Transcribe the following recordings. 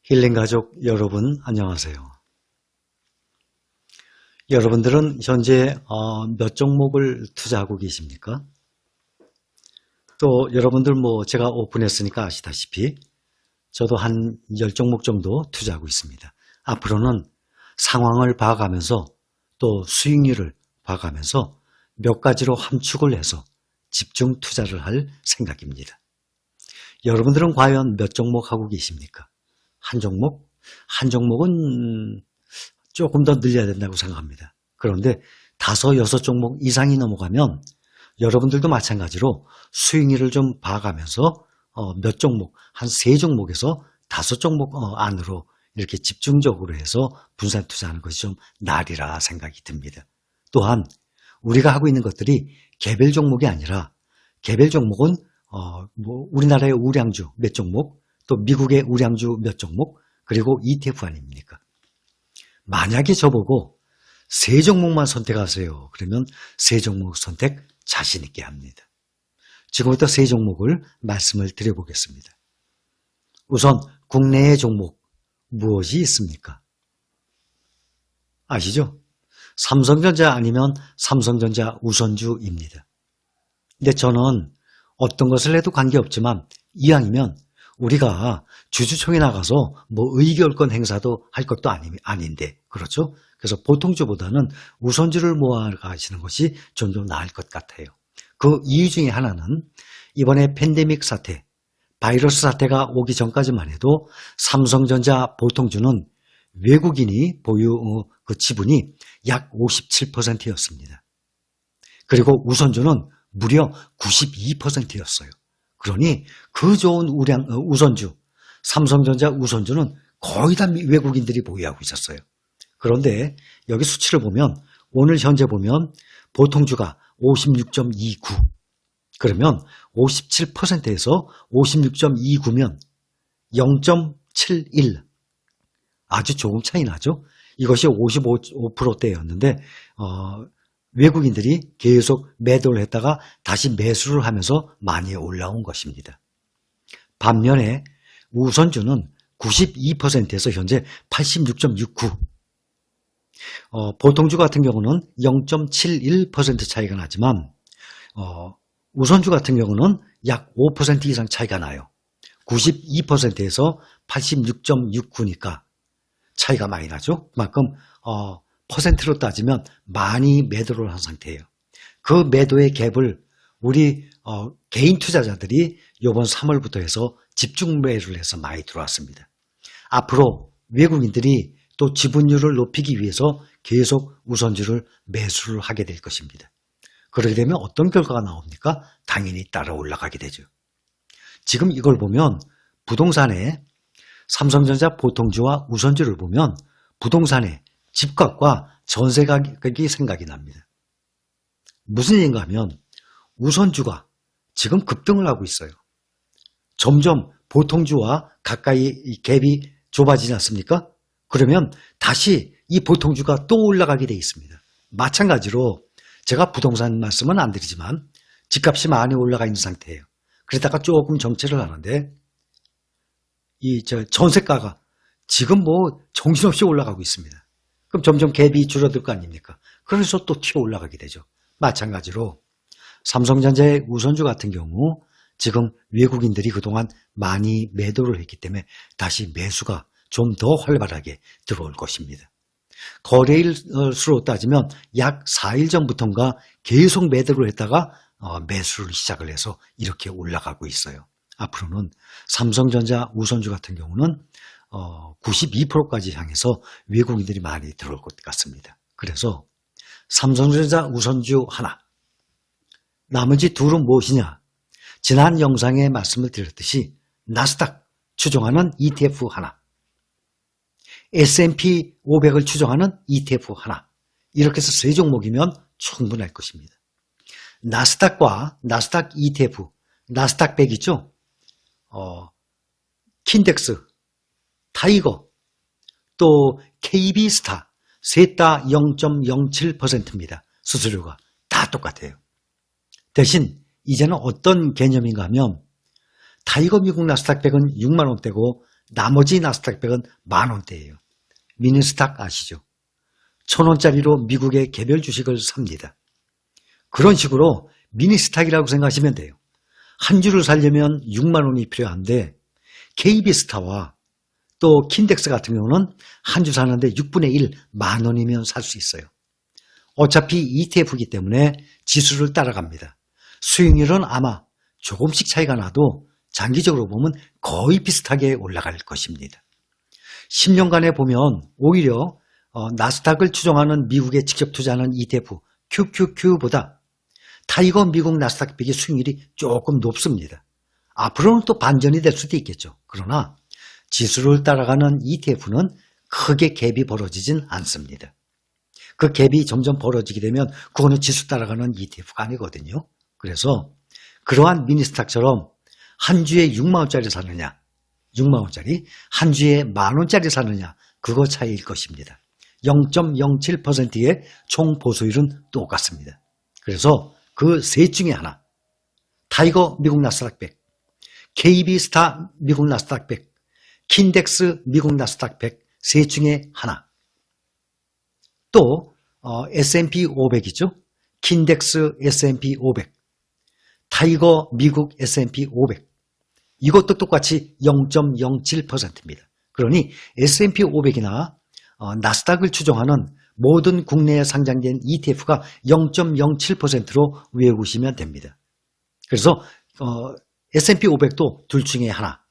힐링가족 여러분 안녕하세요. 여러분들은 현재 몇 종목을 투자하고 계십니까? 또 여러분들 제가 오픈했으니까 아시다시피 저도 한 10종목 정도 투자하고 있습니다. 앞으로는 상황을 봐가면서 또 수익률을 봐가면서 몇 가지로 함축을 해서 집중 투자를 할 생각입니다. 여러분들은 과연 몇 종목 하고 계십니까? 한 종목? 한 종목은 조금 더 늘려야 된다고 생각합니다. 그런데 5, 6종목 이상이 넘어가면 여러분들도 마찬가지로 수익률을 좀 봐가면서 몇 종목, 한 3종목에서 5종목 안으로 이렇게 집중적으로 해서 분산 투자하는 것이 좀 나으리라 생각이 듭니다. 또한 우리가 하고 있는 것들이 개별 종목이 아니라 개별 종목은 우리나라의 우량주 몇 종목, 또 미국의 우량주 몇 종목, 그리고 ETF 아닙니까? 만약에 저보고 3종목만 선택하세요. 그러면 3종목 선택 자신 있게 합니다. 지금부터 3종목을 말씀을 드려보겠습니다. 우선 국내의 종목 무엇이 있습니까? 아시죠? 삼성전자 아니면 삼성전자 우선주입니다. 근데 저는 어떤 것을 해도 관계없지만 이왕이면 우리가 주주총회 나가서 의결권 행사도 할 것도 아닌데, 그렇죠? 그래서 보통주보다는 우선주를 모아가시는 것이 좀 더 나을 것 같아요. 그 이유 중에 하나는 이번에 팬데믹 사태, 바이러스 사태가 오기 전까지만 해도 삼성전자 보통주는 외국인이 보유 그 지분이 약 57%였습니다. 그리고 우선주는 무려 92%였어요. 그러니 그 좋은 우선주, 삼성전자 우선주는 거의 다 외국인들이 보유하고 있었어요. 그런데 여기 수치를 보면 오늘 현재 보면 보통주가 56.29, 그러면 57%에서 56.29면 0.71, 아주 조금 차이 나죠. 이것이 55%대였는데 외국인들이 계속 매도를 했다가 다시 매수를 하면서 많이 올라온 것입니다. 반면에 우선주는 92%에서 현재 86.69, 보통주 같은 경우는 0.71% 차이가 나지만 우선주 같은 경우는 약 5% 이상 차이가 나요. 92%에서 86.69니까 차이가 많이 나죠. 그만큼 퍼센트로 따지면 많이 매도를 한 상태예요. 그 매도의 갭을 우리 개인 투자자들이 이번 3월부터 해서 집중 매수를 해서 많이 들어왔습니다. 앞으로 외국인들이 또 지분율을 높이기 위해서 계속 우선주를 매수를 하게 될 것입니다. 그렇게 되면 어떤 결과가 나옵니까? 당연히 따라 올라가게 되죠. 지금 이걸 보면 부동산에 삼성전자 보통주와 우선주를 보면 부동산에 집값과 전세 가격이 생각이 납니다. 무슨 얘기인가 하면 우선주가 지금 급등을 하고 있어요. 점점 보통주와 가까이 갭이 좁아지지 않습니까? 그러면 다시 이 보통주가 또 올라가게 돼 있습니다. 마찬가지로 제가 부동산 말씀은 안 드리지만 집값이 많이 올라가 있는 상태예요. 그러다가 조금 정체를 하는데 전세가가 지금 정신없이 올라가고 있습니다. 그럼 점점 갭이 줄어들 거 아닙니까? 그래서 또 튀어 올라가게 되죠. 마찬가지로 삼성전자의 우선주 같은 경우 지금 외국인들이 그동안 많이 매도를 했기 때문에 다시 매수가 좀 더 활발하게 들어올 것입니다. 거래일 수로 따지면 약 4일 전부터인가 계속 매도를 했다가 매수를 시작을 해서 이렇게 올라가고 있어요. 앞으로는 삼성전자 우선주 같은 경우는 92%까지 향해서 외국인들이 많이 들어올 것 같습니다. 그래서 삼성전자 우선주 하나, 나머지 둘은 무엇이냐? 지난 영상에 말씀을 드렸듯이 나스닥 추종하는 ETF 하나, S&P 500을 추종하는 ETF 하나, 이렇게 해서 3종목이면 충분할 것입니다. 나스닥과 나스닥 ETF, 나스닥 100 있죠? 킨덱스, 타이거, 또 KB스타, 셋 다 0.07%입니다. 수수료가 다 똑같아요. 대신 이제는 어떤 개념인가 하면 타이거 미국 나스닥 100은 6만 원대고 나머지 나스닥 100은 만원대예요. 미니스탁 아시죠? 1,000원짜리로 미국의 개별 주식을 삽니다. 그런 식으로 미니스탁이라고 생각하시면 돼요. 한 주를 살려면 6만 원이 필요한데 KB스타와 또 킨덱스 같은 경우는 한 주 사는데 6분의 1, 만 원이면 살 수 있어요. 어차피 ETF이기 때문에 지수를 따라갑니다. 수익률은 아마 조금씩 차이가 나도 장기적으로 보면 거의 비슷하게 올라갈 것입니다. 10년간에 보면 오히려 나스닥을 추종하는 미국에 직접 투자하는 ETF QQQ보다 타이거 미국 나스닥 100의 수익률이 조금 높습니다. 앞으로는 또 반전이 될 수도 있겠죠. 그러나 지수를 따라가는 ETF는 크게 갭이 벌어지진 않습니다. 그 갭이 점점 벌어지게 되면 그거는 지수 따라가는 ETF가 아니거든요. 그래서 그러한 미니스탁처럼 한 주에 6만 원짜리 사느냐, 6만 원짜리, 한 주에 만 원짜리 사느냐, 그거 차이일 것입니다. 0.07%의 총 보수율은 똑같습니다. 그래서 그 셋 중에 하나, 타이거 미국 나스닥 100, KB스타 미국 나스닥 100, 킨덱스 미국 나스닥 100, 셋 중에 하나. 또 S&P 500이죠. 킨덱스 S&P 500, 타이거 미국 S&P 500. 이것도 똑같이 0.07%입니다. 그러니 S&P 500이나 나스닥을 추종하는 모든 국내에 상장된 ETF가 0.07%로 외우시면 됩니다. 그래서 S&P 500도 둘 중에 하나,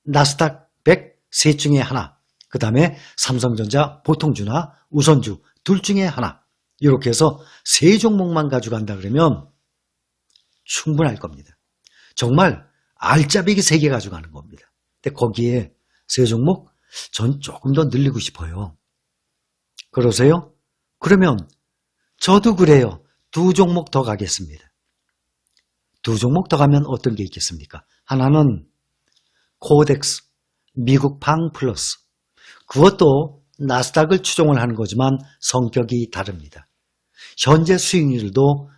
나스닥 100 셋 중에 하나, 그 다음에 삼성전자 보통주나 우선주 둘 중에 하나, 이렇게 해서 세 종목만 가져간다 그러면 충분할 겁니다. 정말 알짜배기 3개 가져가는 겁니다. 근데 거기에 세 종목 전 조금 더 늘리고 싶어요. 그러세요? 그러면 저도 그래요. 2종목 더 가겠습니다. 2종목 더 가면 어떤 게 있겠습니까? 하나는 코덱스 미국 팡 플러스. 그것도 나스닥을 추종을 하는 거지만 성격이 다릅니다. 현재 수익률도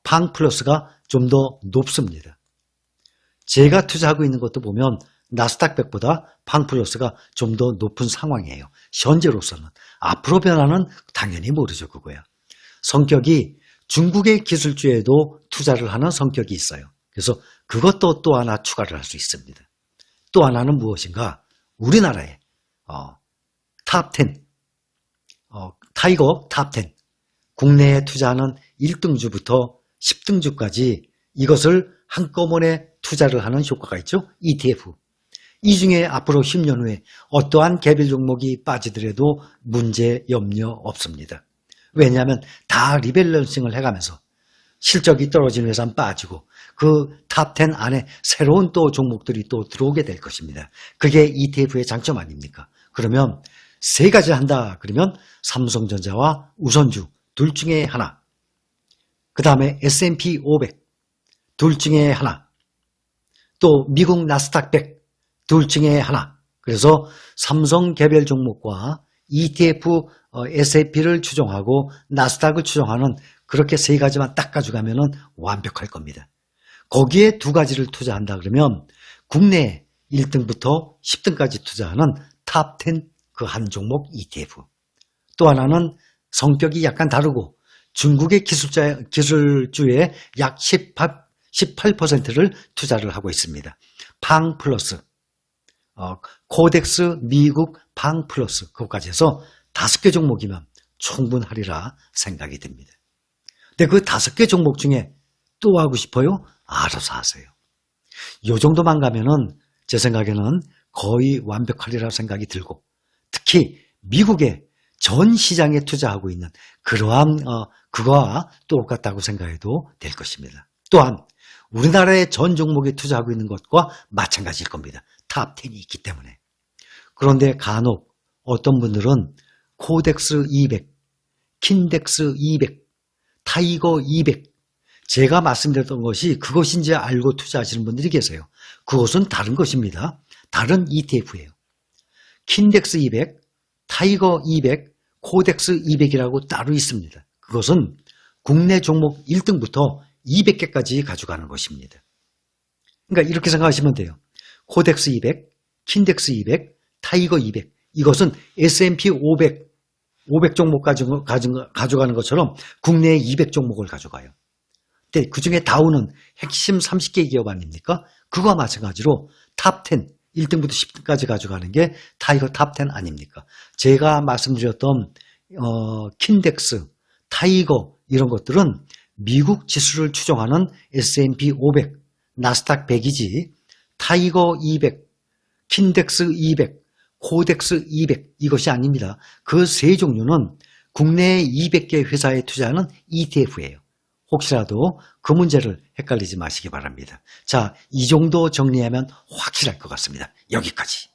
팡 플러스가 좀 더 높습니다. 제가 투자하고 있는 것도 보면 나스닥 100보다 팡 플러스가 좀 더 높은 상황이에요. 현재로서는. 앞으로 변화는 당연히 모르죠, 그거야. 성격이 중국의 기술주에도 투자를 하는 성격이 있어요. 그래서 그것도 또 하나 추가를 할 수 있습니다. 또 하나는 무엇인가? 우리나라의 탑 10, 타이거 탑 10, 국내에 투자하는 1등주부터 10등주까지 이것을 한꺼번에 투자를 하는 효과가 있죠. ETF. 이 중에 앞으로 10년 후에 어떠한 개별 종목이 빠지더라도 문제 염려 없습니다. 왜냐하면 다 리밸런싱을 해가면서 실적이 떨어지는 회사는 빠지고 그 탑 10 안에 새로운 또 종목들이 또 들어오게 될 것입니다. 그게 ETF의 장점 아닙니까? 그러면 세 가지 한다 그러면 삼성전자와 우선주 둘 중에 하나, 그 다음에 S&P 500 둘 중에 하나, 또 미국 나스닥 100 둘 중에 하나. 그래서 삼성 개별 종목과 ETF S&P를 추종하고 나스닥을 추종하는 그렇게 세 가지만 딱 가져가면 완벽할 겁니다. 거기에 두 가지를 투자한다 그러면 국내 1등부터 10등까지 투자하는 탑 10 그 한 종목 ETF. 또 하나는 성격이 약간 다르고 중국의 기술주의 약 18%를 투자를 하고 있습니다. 팡 플러스, 코덱스 미국 팡 플러스, 그것까지 해서 5개 종목이면 충분하리라 생각이 듭니다. 근데 그 5개 종목 중에 또 하고 싶어요? 알아서 하세요. 이 정도만 가면은 제 생각에는 거의 완벽하리라 생각이 들고, 특히 미국의 전 시장에 투자하고 있는 그러한 그거와 똑같다고 생각해도 될 것입니다. 또한 우리나라의 전 종목에 투자하고 있는 것과 마찬가지일 겁니다. 탑 10이 있기 때문에. 그런데 간혹 어떤 분들은 코덱스 200, 킨덱스 200, 타이거 200, 제가 말씀드렸던 것이 그것인지 알고 투자하시는 분들이 계세요. 그것은 다른 것입니다. 다른 ETF예요. 킨덱스 200, 타이거 200, 코덱스 200이라고 따로 있습니다. 그것은 국내 종목 1등부터 200개까지 가져가는 것입니다. 그러니까 이렇게 생각하시면 돼요. 코덱스 200, 킨덱스 200, 타이거 200. 이것은 S&P 500 종목 가져가는 것처럼 국내에 200 종목을 가져가요. 근데 그중에 다우는 핵심 30개 기업 아닙니까? 그거와 마찬가지로 탑 10, 1등부터 10등까지 가져가는 게 타이거 탑 10 아닙니까? 제가 말씀드렸던 킨덱스, 타이거 이런 것들은 미국 지수를 추종하는 S&P 500, 나스닥 100이지 타이거 200, 킨덱스 200, 코덱스 200 이것이 아닙니다. 그 세 종류는 국내 200개 회사에 투자하는 ETF예요. 혹시라도 그 문제를 헷갈리지 마시기 바랍니다. 자, 이 정도 정리하면 확실할 것 같습니다. 여기까지.